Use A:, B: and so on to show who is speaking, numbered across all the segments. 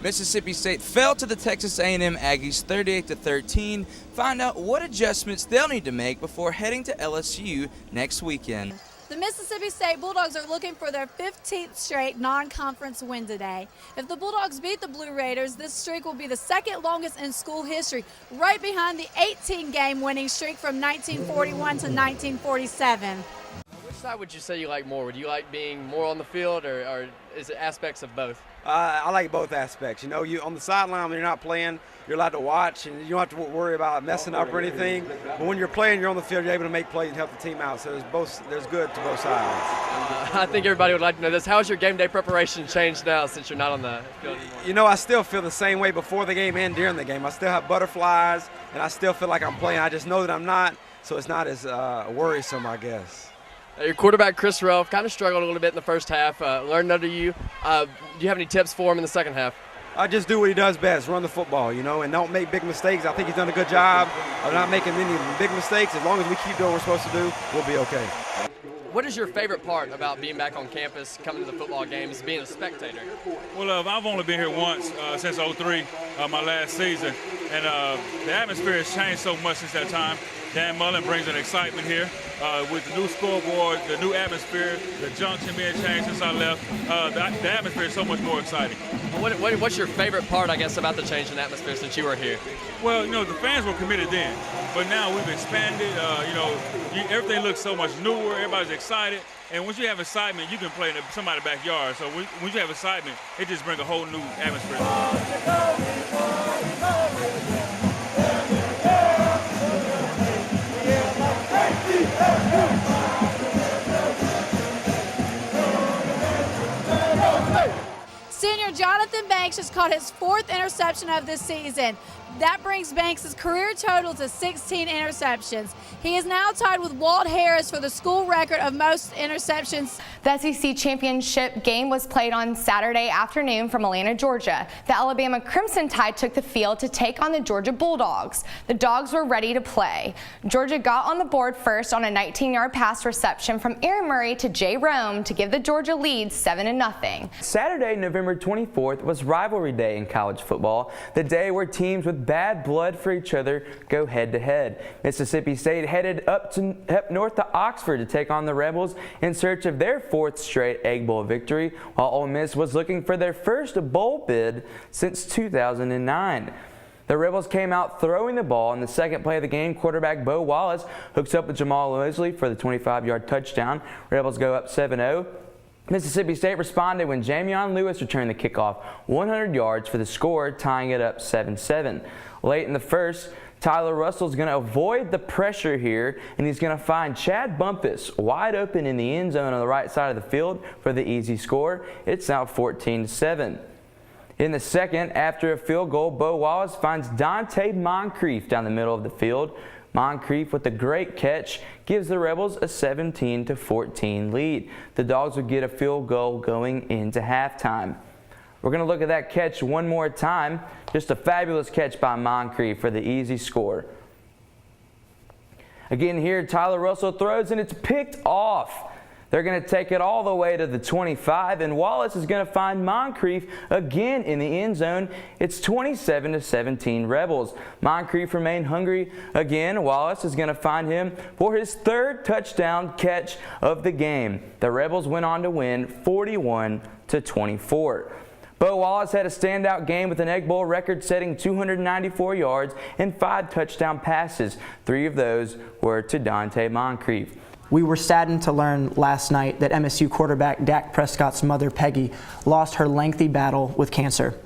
A: Mississippi State fell to the Texas A&M Aggies 38-13. Find out what adjustments they'll need to make before heading to LSU next weekend.
B: The Mississippi State Bulldogs are looking for their 15th straight non-conference win today. If the Bulldogs beat the Blue Raiders, this streak will be the second longest in school history, right behind the 18-game winning streak from 1941 to 1947.
C: Which side would you say you like more? Would you like being more on the field, or is it aspects of both?
D: I like both aspects. You know, you on the sideline when you're not playing, you're allowed to watch, and you don't have to worry about messing up or anything. But when you're playing, you're on the field, you're able to make plays and help the team out. So there's good to both sides.
C: I think everybody would like to know this. How has your game day preparation changed now since you're not on the field anymore?
D: You know, I still feel the same way before the game and during the game. I still have butterflies, and I still feel like I'm playing. I just know that I'm not, so it's not as worrisome, I guess.
C: Your quarterback, Chris Relf, kind of struggled a little bit in the first half. Learned under you. Do you have any tips for him in the second half?
D: I just do what he does best, run the football, you know, and don't make big mistakes. I think he's done a good job of not making any big mistakes. As long as we keep doing what we're supposed to do, we'll be okay.
C: What is your favorite part about being back on campus, coming to the football games, being a spectator?
E: Well, I've only been here once since '03, my last season, and the atmosphere has changed so much since that time. Dan Mullen brings an excitement here with the new scoreboard, the new atmosphere, the junction being changed since I left. The atmosphere is so much more exciting.
C: What's your favorite part, I guess, about the change in atmosphere since you were here?
E: Well, you know, the fans were committed then, but now we've expanded. You know, everything looks so much newer. Everybody's excited, and once you have excitement, you can play in somebody's backyard. So when you have excitement, it just brings a whole new atmosphere.
B: Senior Jonathan Banks just caught his 4th interception of this season. That brings Banks' career total to 16 interceptions. He is now tied with Walt Harris for the school record of most interceptions.
F: The SEC championship game was played on Saturday afternoon from Atlanta, Georgia. The Alabama Crimson Tide took the field to take on the Georgia Bulldogs. The Dogs were ready to play. Georgia got on the board first on a 19-yard pass reception from Aaron Murray to Jay Rome to give the Georgia lead 7-0.
G: Saturday, November 24th was rivalry day in college football, the day where teams with bad blood for each other go head-to-head. Mississippi State headed up north to Oxford to take on the Rebels in search of their 4th straight Egg Bowl victory, while Ole Miss was looking for their first bowl bid since 2009. The Rebels came out throwing the ball. In the second play of the game, quarterback Bo Wallace hooks up with Jamal Mosley for the 25-yard touchdown. Rebels go up 7-0. Mississippi State responded when Jamion Lewis returned the kickoff 100 yards for the score, tying it up 7-7. Late in the first, Tyler Russell's going to avoid the pressure here, and he's going to find Chad Bumpus wide open in the end zone on the right side of the field for the easy score. It's now 14-7. In the second, after a field goal, Bo Wallace finds Dante Moncrief down the middle of the field. Moncrief, with a great catch, gives the Rebels a 17-14 lead. The Dogs would get a field goal going into halftime. We're going to look at that catch one more time. Just a fabulous catch by Moncrief for the easy score. Again here, Tyler Russell throws, and it's picked off. They're going to take it all the way to the 25, and Wallace is going to find Moncrief again in the end zone. It's 27-17 Rebels. Moncrief remained hungry again. Wallace is going to find him for his 3rd touchdown catch of the game. The Rebels went on to win 41-24. Bo Wallace had a standout game with an Egg Bowl record-setting 294 yards and 5 touchdown passes. 3 of those were to Dante Moncrief.
H: We were saddened to learn last night that MSU quarterback Dak Prescott's mother, Peggy, lost her lengthy battle with cancer.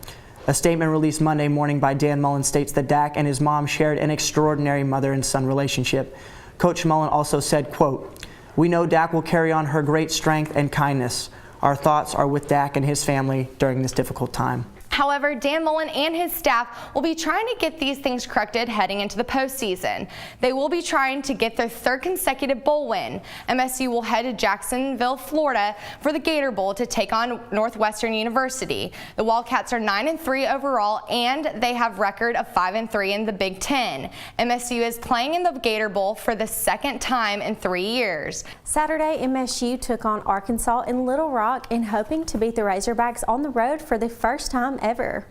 H: A statement released Monday morning by Dan Mullen states that Dak and his mom shared an extraordinary mother and son relationship. Coach Mullen also said, quote, "We know Dak will carry on her great strength and kindness. Our thoughts are with Dak and his family during this difficult time."
F: However, Dan Mullen and his staff will be trying to get these things corrected heading into the postseason. They will be trying to get their 3rd consecutive bowl win. MSU will head to Jacksonville, Florida for the Gator Bowl to take on Northwestern University. The Wildcats are 9-3 overall, and they have a record of 5-3 in the Big Ten. MSU is playing in the Gator Bowl for the 2nd time in 3 years.
I: Saturday, MSU took on Arkansas in Little Rock and hoping to beat the Razorbacks on the road for the first time ever.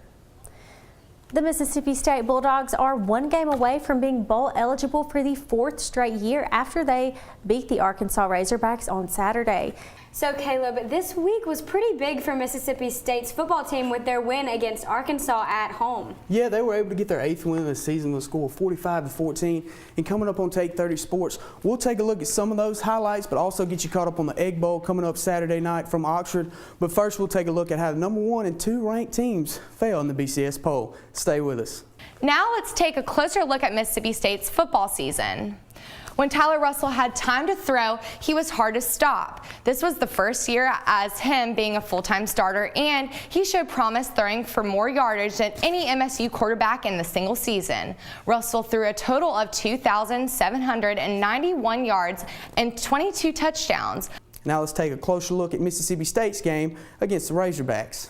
I: The Mississippi State Bulldogs are one game away from being bowl eligible for the 4th straight year after they beat the Arkansas Razorbacks on Saturday.
J: So Caleb, this week was pretty big for Mississippi State's football team with their win against Arkansas at home.
K: Yeah, they were able to get their 8th win of the season with a score of 45-14. And coming up on Take 30 Sports, we'll take a look at some of those highlights, but also get you caught up on the Egg Bowl coming up Saturday night from Oxford. But first, we'll take a look at how the number 1 and 2 ranked teams fell in the BCS poll. Stay with us.
F: Now let's take a closer look at Mississippi State's football season. When Tyler Russell had time to throw, he was hard to stop. This was the first year as him being a full-time starter, and he showed promise throwing for more yardage than any MSU quarterback in the single season. Russell threw a total of 2,791 yards and 22 touchdowns.
K: Now let's take a closer look at Mississippi State's game against the Razorbacks.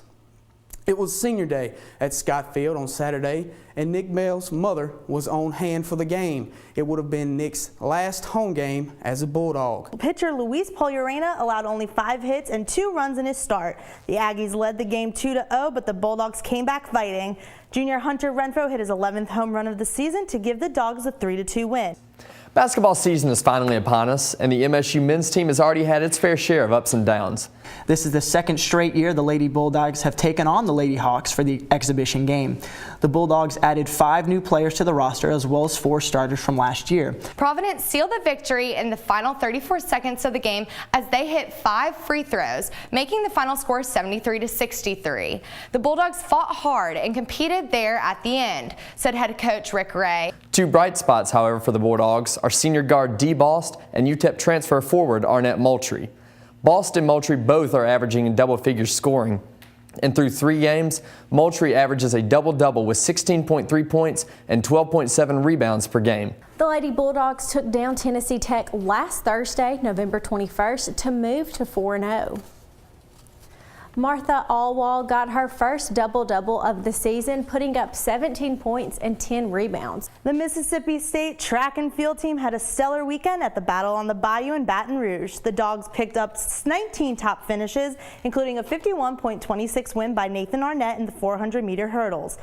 K: It was senior day at Scott Field on Saturday, and Nick Bell's mother was on hand for the game. It would have been Nick's last home game as a Bulldog.
L: Pitcher Luis Polyorena allowed only 5 hits and 2 runs in his start. The Aggies led the game 2-0, but the Bulldogs came back fighting. Junior Hunter Renfro hit his 11th home run of the season to give the Dogs a 3-2 win.
C: Basketball season is finally upon us, and the MSU men's team has already had its fair share of ups and downs.
H: This is the 2nd straight year the Lady Bulldogs have taken on the Lady Hawks for the exhibition game. The Bulldogs added 5 new players to the roster as well as 4 starters from last year.
F: Providence sealed the victory in the final 34 seconds of the game as they hit 5 free throws, making the final score 73-63. The Bulldogs fought hard and competed there at the end, said head coach Rick Ray.
C: 2 bright spots, however, for the Bulldogs are senior guard Dee Bost and UTEP transfer forward Arnett Moultrie. Bost and Moultrie both are averaging in double figures scoring. And through 3 games, Moultrie averages a double-double with 16.3 points and 12.7 rebounds per game.
I: The Lady Bulldogs took down Tennessee Tech last Thursday, November 21st, to move to 4-0. Martha Allwall got her first double-double of the season, putting up 17 points and 10 rebounds.
L: The Mississippi State track and field team had a stellar weekend at the Battle on the Bayou in Baton Rouge. The Dogs picked up 19 top finishes, including a 51.26 win by Nathan Arnett in the 400-meter hurdles.